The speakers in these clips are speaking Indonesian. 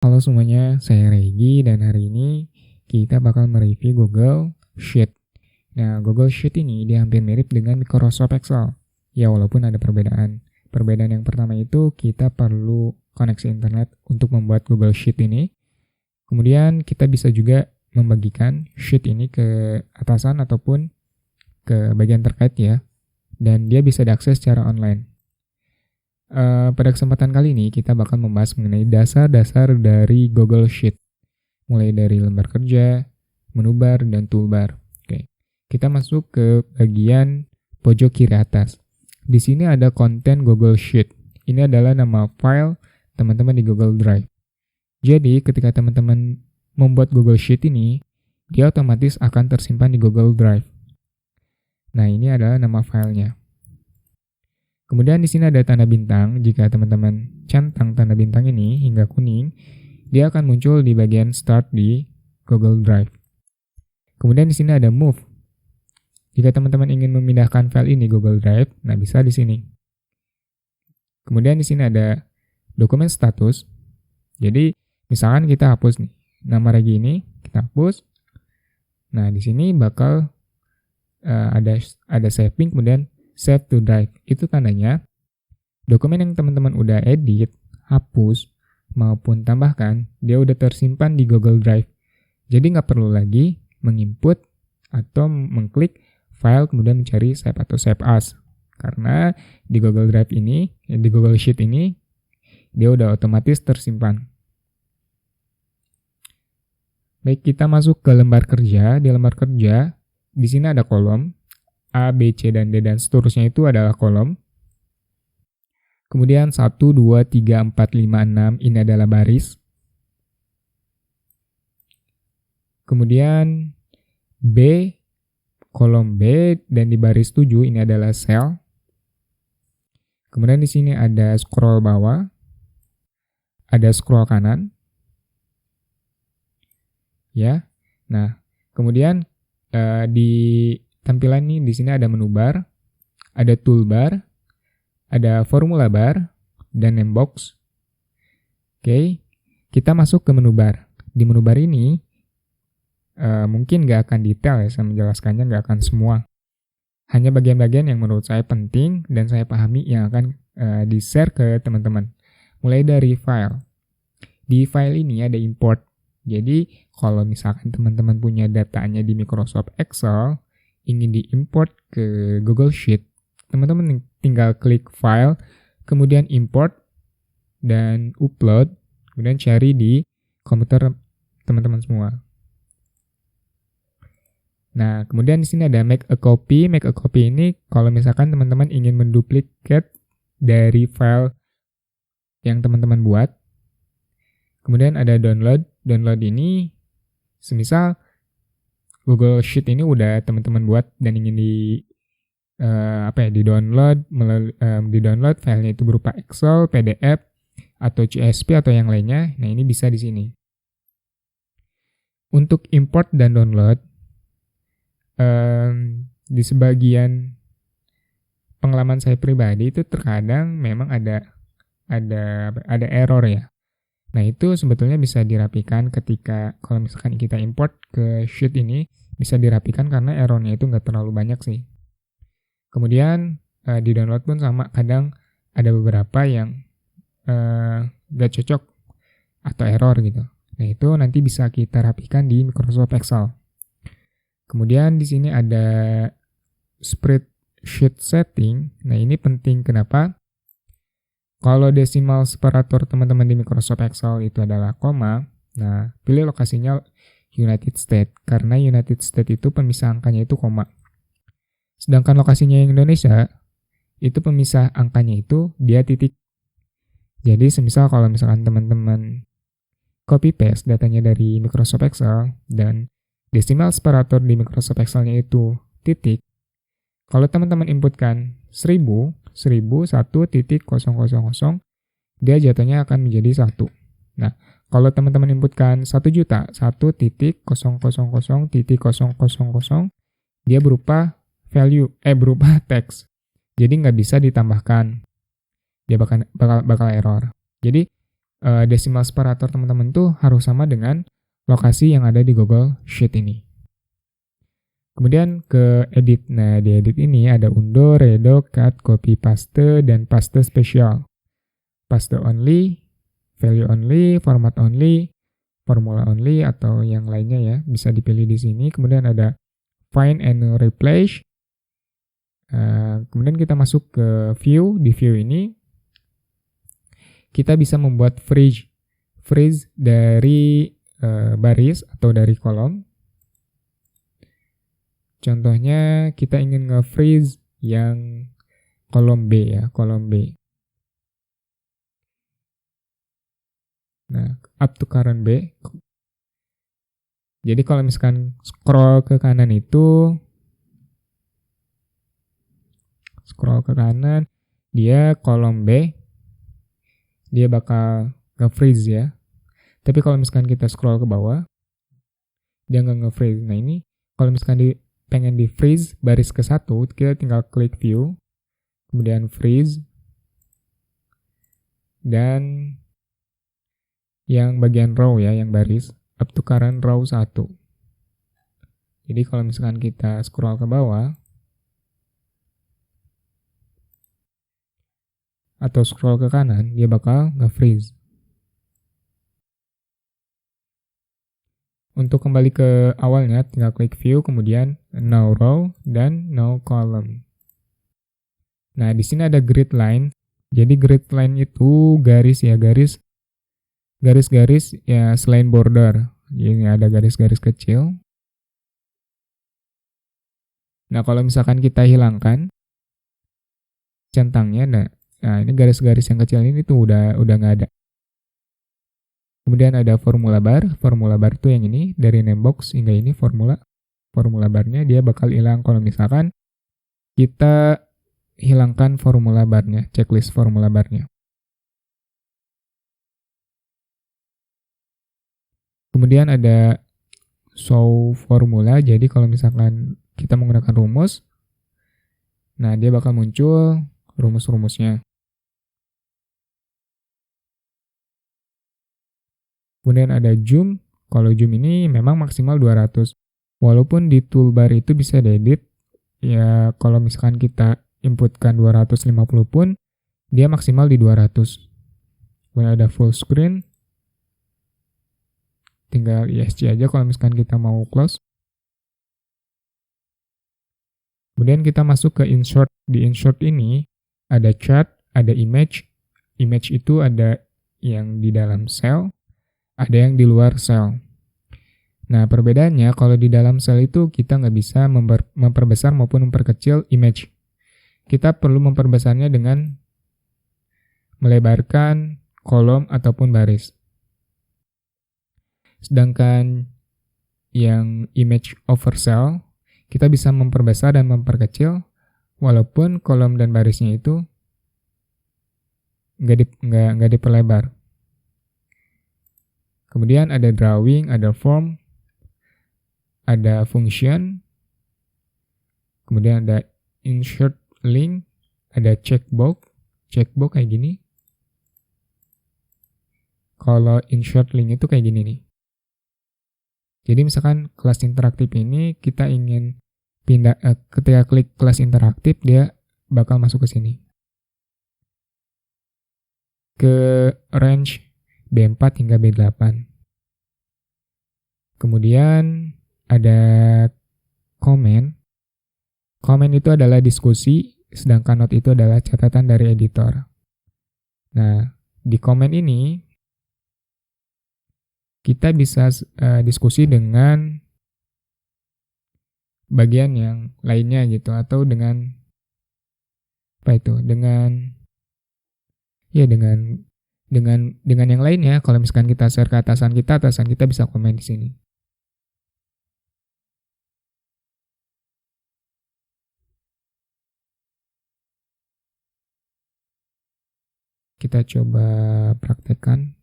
Halo semuanya, saya Regi dan hari ini kita bakal mereview Google Sheet. Nah, Google Sheet ini dia hampir mirip dengan Microsoft Excel. Ya, walaupun ada perbedaan. Perbedaan yang pertama itu kita perlu koneksi internet untuk membuat Google Sheet ini. Kemudian kita bisa juga membagikan sheet ini ke atasan ataupun ke bagian terkait ya. Dan dia bisa diakses secara online. Pada kesempatan kali ini kita bakal membahas mengenai dasar-dasar dari Google Sheet. Mulai dari lembar kerja, menu bar, dan toolbar. Oke. Kita masuk ke bagian pojok kiri atas. Di sini ada konten Google Sheet. Ini adalah nama file teman-teman di Google Drive. Jadi ketika teman-teman membuat Google Sheet ini, dia otomatis akan tersimpan di Google Drive. Nah, ini adalah nama filenya. Kemudian di sini ada tanda bintang. Jika teman-teman centang tanda bintang ini hingga kuning, dia akan muncul di bagian Start di Google Drive. Kemudian di sini ada Move. Jika teman-teman ingin memindahkan file ini Google Drive, nah bisa di sini. Kemudian di sini ada Dokumen Status. Jadi misalkan kita hapus nih nama Regi ini, kita hapus. Nah di sini bakal ada saving, kemudian Save to Drive. Itu tandanya dokumen yang teman-teman udah edit, hapus, maupun tambahkan, dia udah tersimpan di Google Drive. Jadi nggak perlu lagi menginput atau mengklik file kemudian mencari save atau save as. Karena di Google Drive ini, di Google Sheet ini, dia udah otomatis tersimpan. Baik, kita masuk ke lembar kerja. Di lembar kerja, di sini ada kolom. A, B, C, dan D, dan seterusnya itu adalah kolom. Kemudian 1, 2, 3, 4, 5, 6 ini adalah baris. Kemudian B, kolom B, dan di baris 7 ini adalah sel. Kemudian di sini ada scroll bawah, ada scroll kanan. Ya. Nah, kemudian di tampilan nih di sini ada menu bar, ada toolbar, ada formula bar, dan name box. Oke, kita masuk ke menu bar. Di menu bar ini mungkin nggak akan detail ya saya menjelaskannya, nggak akan semua. Hanya bagian-bagian yang menurut saya penting dan saya pahami yang akan di-share ke teman-teman. Mulai dari file. Di file ini ada import. Jadi kalau misalkan teman-teman punya datanya di Microsoft Excel, ingin diimport ke Google Sheet, teman-teman tinggal klik file, kemudian import, dan upload, kemudian cari di komputer teman-teman semua. Nah, kemudian di sini ada make a copy. Make a copy ini kalau misalkan teman-teman ingin menduplikat dari file yang teman-teman buat. Kemudian ada download. Download ini semisal Google Sheet ini udah teman-teman buat dan ingin di-download, di-download filenya itu berupa Excel, PDF, atau CSV atau yang lainnya. Nah, ini bisa di sini. Untuk import dan download, di sebagian pengalaman saya pribadi itu terkadang memang ada error ya. Nah, itu sebetulnya bisa dirapikan ketika kalau misalkan kita import ke sheet ini, bisa dirapikan karena errornya itu nggak terlalu banyak sih. Kemudian di download pun sama, kadang ada beberapa yang nggak cocok atau error gitu. Nah, itu nanti bisa kita rapikan di Microsoft Excel. Kemudian di sini ada spreadsheet setting. Nah, ini penting kenapa? Kalau desimal separator teman-teman di Microsoft Excel itu adalah koma, nah pilih lokasinya United States, karena United States itu pemisah angkanya itu koma. Sedangkan lokasinya yang Indonesia, itu pemisah angkanya itu dia titik. Jadi semisal kalau misalkan teman-teman copy paste datanya dari Microsoft Excel, dan desimal separator di Microsoft Excel-nya itu titik, kalau teman-teman inputkan 1000, 1.000, dia jatuhnya akan menjadi 1. Nah, kalau teman-teman inputkan 1 juta, 1.000.000, dia berupa berupa teks. Jadi nggak bisa ditambahkan. Dia bakal error. Jadi Decimal separator teman-teman tuh harus sama dengan lokasi yang ada di Google Sheet ini. Kemudian ke edit. Nah, di edit ini ada undo, redo, cut, copy, paste, dan paste spesial. Paste only, value only, format only, formula only, atau yang lainnya ya, bisa dipilih di sini. Kemudian ada find and replace. Kemudian kita masuk ke view. Di view ini kita bisa membuat freeze dari baris atau dari kolom. Contohnya kita ingin nge-freeze yang kolom B ya, kolom B. Nah, up to current B. Jadi kalau misalkan scroll ke kanan, dia kolom B, dia bakal nge-freeze ya. Tapi kalau misalkan kita scroll ke bawah, dia nggak nge-freeze. Nah ini, kalau misalkan pengen di-freeze baris ke-1, kita tinggal klik view, kemudian freeze, dan yang bagian row ya, yang baris, up to current row 1. Jadi kalau misalkan kita scroll ke bawah, atau scroll ke kanan, dia bakal nge-freeze. Untuk kembali ke awalnya, tinggal klik view, kemudian no row, dan no column. Nah, di sini ada grid line. Jadi grid line itu garis ya, garis-garis ya selain border. Jadi ada garis-garis kecil. Nah, kalau misalkan kita hilangkan centangnya, nah ini garis-garis yang kecil ini tuh udah nggak ada. Kemudian ada formula bar tuh yang ini, dari name box hingga ini formula barnya dia bakal hilang kalau misalkan kita hilangkan formula barnya, checklist formula barnya. Kemudian ada show formula, jadi kalau misalkan kita menggunakan rumus, nah dia bakal muncul rumus-rumusnya. Kemudian ada zoom, kalau zoom ini memang maksimal 200. Walaupun di toolbar itu bisa diedit, ya kalau misalkan kita inputkan 250 pun, dia maksimal di 200. Kemudian ada full screen, tinggal ESC aja kalau misalkan kita mau close. Kemudian kita masuk ke insert. Di insert ini ada chart, ada image. Image itu ada yang di dalam cell, ada yang di luar sel. Nah, perbedaannya kalau di dalam sel itu kita nggak bisa memperbesar maupun memperkecil image. Kita perlu memperbesarnya dengan melebarkan kolom ataupun baris. Sedangkan yang image over cell, kita bisa memperbesar dan memperkecil walaupun kolom dan barisnya itu nggak diperlebar. Kemudian ada drawing, ada form, ada function, kemudian ada insert link, ada checkbox kayak gini. Kalau insert link itu kayak gini nih. Jadi misalkan kelas interaktif ini kita ingin pindah, ketika klik kelas interaktif dia bakal masuk ke sini. Ke range B4 hingga B8. Kemudian ada comment. Comment itu adalah diskusi, sedangkan note itu adalah catatan dari editor. Nah, di comment ini kita bisa diskusi dengan bagian yang lainnya gitu, atau dengan apa itu? Dengan yang lainnya. Kalau misalkan kita share ke atasan kita bisa komen di sini. Kita coba praktekkan.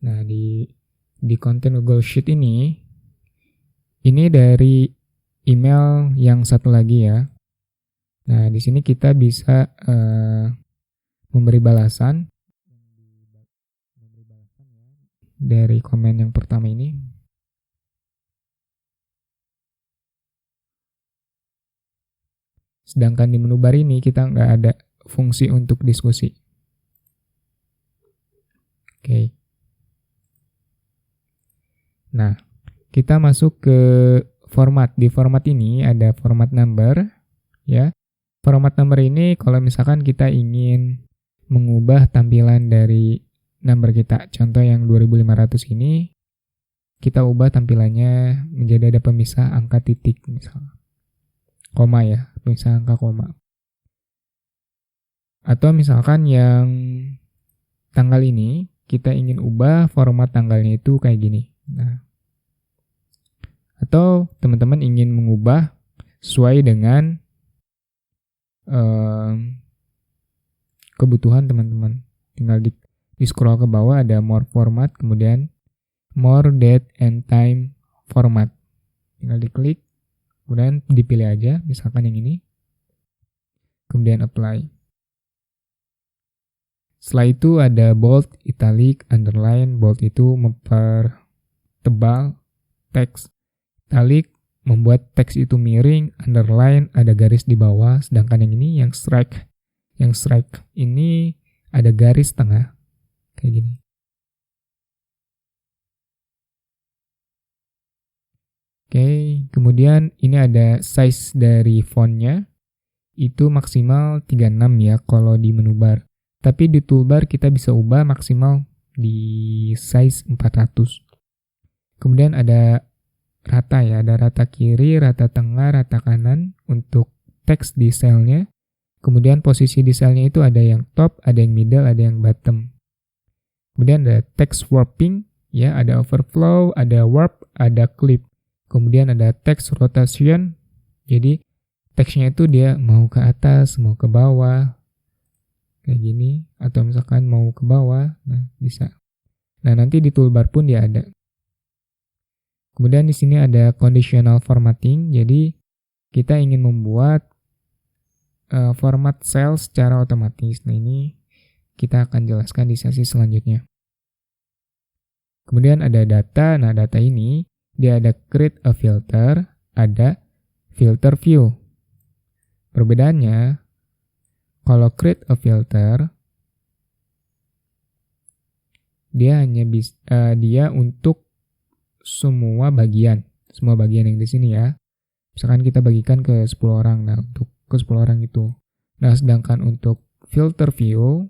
Nah, di konten Google Sheet ini dari email yang satu lagi ya. Nah, di sini kita bisa memberi balasan dari komen yang pertama ini. Sedangkan di menu bar ini kita nggak ada fungsi untuk diskusi. Oke. Nah, kita masuk ke format. Di format ini ada format number, ya. Format number ini kalau misalkan kita ingin mengubah tampilan dari number kita, contoh yang 2500 ini, kita ubah tampilannya menjadi ada pemisah angka titik misalnya. Koma ya, pemisah angka koma. Atau misalkan yang tanggal ini, kita ingin ubah format tanggalnya itu kayak gini. Nah, atau teman-teman ingin mengubah sesuai dengan kebutuhan teman-teman. Tinggal di scroll ke bawah ada more format, kemudian more date and time format. Tinggal diklik, kemudian dipilih aja, misalkan yang ini. Kemudian apply. Setelah itu ada bold, italic, underline. Bold itu mempertebal teks. Italic membuat teks itu miring, underline ada garis di bawah, sedangkan yang ini yang strike. Yang strike ini ada garis tengah kayak gini. Oke, kemudian ini ada size dari fontnya. Itu maksimal 36 ya kalau di menu bar. Tapi di toolbar kita bisa ubah maksimal di size 400. Kemudian ada rata ya, ada rata kiri, rata tengah, rata kanan untuk teks di selnya. Kemudian posisi di selnya itu ada yang top, ada yang middle, ada yang bottom. Kemudian ada text warping, ya, ada overflow, ada warp, ada clip. Kemudian ada text rotation, jadi teksnya itu dia mau ke atas, mau ke bawah, kayak gini, atau misalkan mau ke bawah, nah bisa. Nah nanti di toolbar pun dia ada. Kemudian di sini ada conditional formatting, jadi kita ingin membuat format sel secara otomatis. Nah ini kita akan jelaskan di sesi selanjutnya. Kemudian ada data, nah data ini dia ada create a filter, ada filter view. Perbedaannya, kalau create a filter, dia hanya dia untuk semua bagian yang di sini ya. Misalkan kita bagikan ke 10 orang, nah untuk ke 10 orang itu. Nah, sedangkan untuk filter view,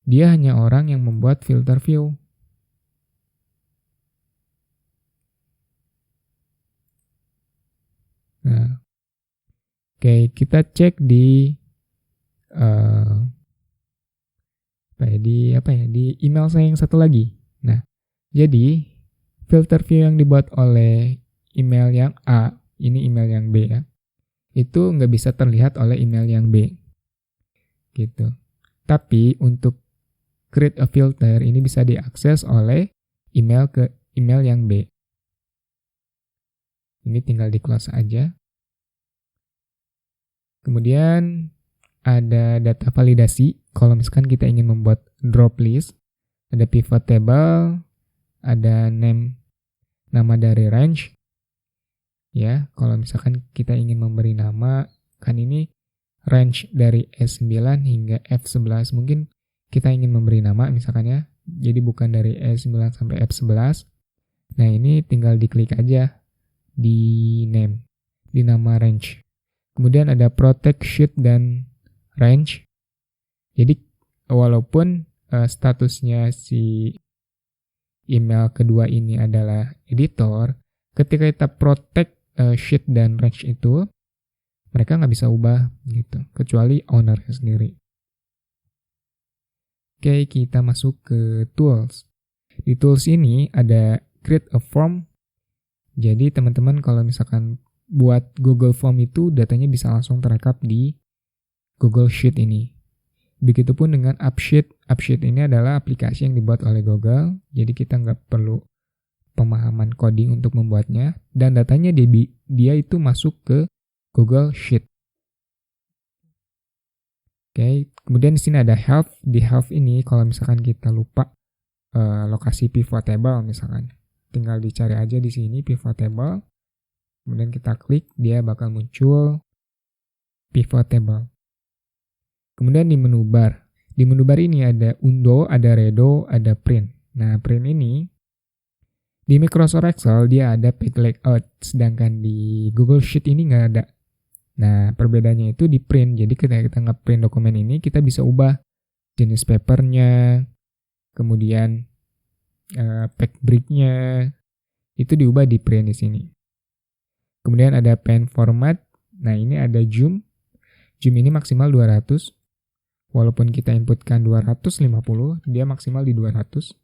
dia hanya orang yang membuat filter view. Nah, oke, kita cek di di email saya yang satu lagi. Nah, jadi filter view yang dibuat oleh email yang A, ini email yang B ya, itu nggak bisa terlihat oleh email yang B. Gitu. Tapi untuk create a filter ini bisa diakses oleh email ke email yang B. Ini tinggal di close aja. Kemudian ada data validasi. Kalau misalkan kita ingin membuat drop list, ada pivot table, ada nama dari range. Ya, kalau misalkan kita ingin memberi nama, kan ini range dari S9 hingga F11. Mungkin kita ingin memberi nama misalkan ya. Jadi bukan dari S9 sampai F11. Nah, ini tinggal diklik aja di name, di nama range. Kemudian ada protect sheet dan range. Jadi walaupun statusnya si email kedua ini adalah editor, ketika kita protect sheet dan range itu, mereka nggak bisa ubah gitu, kecuali ownernya sendiri. Oke, kita masuk ke tools. Di tools ini ada create a form. Jadi teman-teman kalau misalkan buat Google Form itu datanya bisa langsung terekam di Google Sheet ini. Begitupun dengan AppSheet. AppSheet ini adalah aplikasi yang dibuat oleh Google, jadi kita nggak perlu pemahaman coding untuk membuatnya, dan datanya dia itu masuk ke Google Sheet. Oke, kemudian di sini ada Help. Di Help ini kalau misalkan kita lupa lokasi pivot table misalkan, tinggal dicari aja di sini pivot table, kemudian kita klik, dia bakal muncul pivot table. Kemudian di menu bar ini ada undo, ada redo, ada print. Nah, print ini di Microsoft Excel dia ada page layout, sedangkan di Google Sheet ini nggak ada. Nah, perbedaannya itu di print. Jadi ketika kita nge-print dokumen ini, kita bisa ubah jenis papernya, kemudian pack brick-nya, itu diubah di print di sini. Kemudian ada pen format. Nah, ini ada zoom. Zoom ini maksimal 200. Walaupun kita inputkan 250, dia maksimal di 200.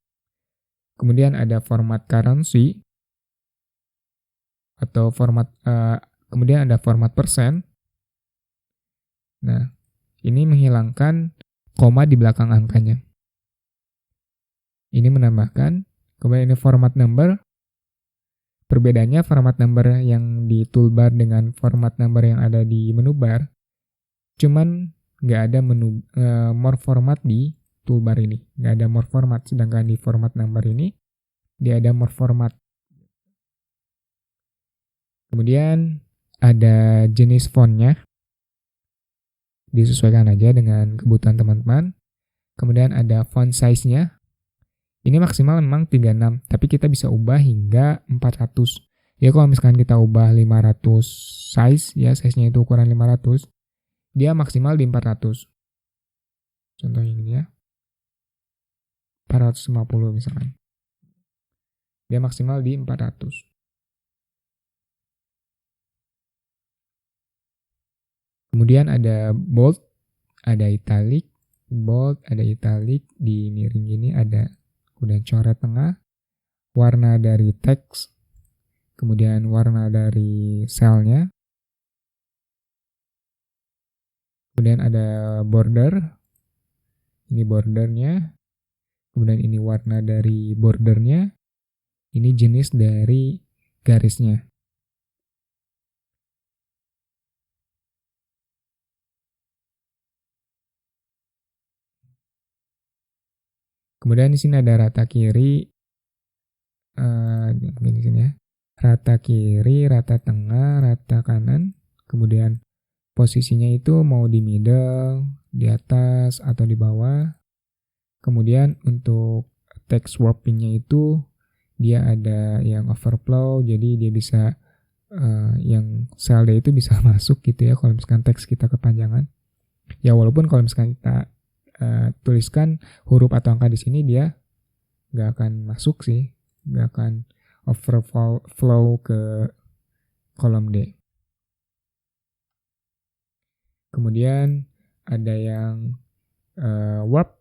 Kemudian ada format currency atau kemudian ada format persen. Nah, ini menghilangkan koma di belakang angkanya. Ini menambahkan. Kemudian ini format number. Perbedaannya format number yang di toolbar dengan format number yang ada di menu bar, cuman nggak ada menu more format di toolbar ini. Nggak ada more format, sedangkan di format number ini, dia ada more format. Kemudian ada jenis fontnya, disesuaikan aja dengan kebutuhan teman-teman. Kemudian ada font size-nya, ini maksimal memang 36, tapi kita bisa ubah hingga 400. Ya kalau misalkan kita ubah 500 size, ya size-nya itu ukuran 500, dia maksimal di 400. Contohnya ini ya, 450 misalkan. Dia maksimal di 400. Kemudian ada bold, ada italic, bold, ada italic, di miring gini ada, kemudian coret tengah, warna dari teks, kemudian warna dari selnya, kemudian ada border, ini bordernya, kemudian ini warna dari bordernya, ini jenis dari garisnya. Kemudian di sini ada rata kiri, di sini ya, rata kiri, rata tengah, rata kanan. Kemudian posisinya itu mau di middle, di atas atau di bawah. Kemudian untuk text warpingnya itu dia ada yang overflow, jadi dia bisa yang cell D itu bisa masuk gitu ya kalau misalkan teks kita kepanjangan. Ya walaupun kalau misalkan kita tuliskan huruf atau angka di sini dia nggak akan masuk sih, nggak akan overflow ke kolom D. Kemudian ada yang warp,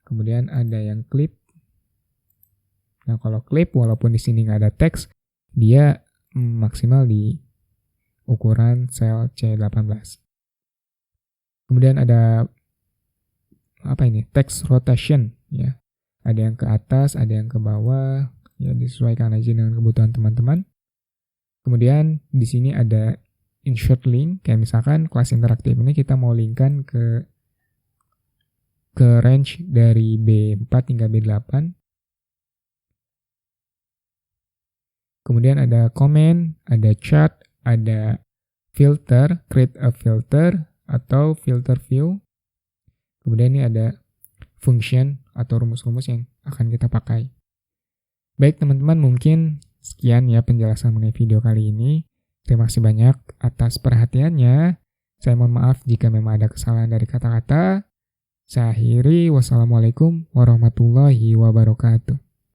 kemudian ada yang clip. Nah kalau clip walaupun di sini nggak ada teks, dia maksimal di ukuran sel C18. Kemudian ada text rotation ya. Ada yang ke atas, ada yang ke bawah, ya disesuaikan aja dengan kebutuhan teman-teman. Kemudian di sini ada insert link, kayak misalkan kelas interaktif ini kita mau linkkan ke range dari B4 hingga B8. Kemudian ada comment, ada chart, ada filter, create a filter atau filter view. Kemudian ini ada function atau rumus-rumus yang akan kita pakai. Baik teman-teman, mungkin sekian ya penjelasan mengenai video kali ini. Terima kasih banyak atas perhatiannya. Saya mohon maaf jika memang ada kesalahan dari kata-kata. Saya akhiri, wassalamualaikum warahmatullahi wabarakatuh.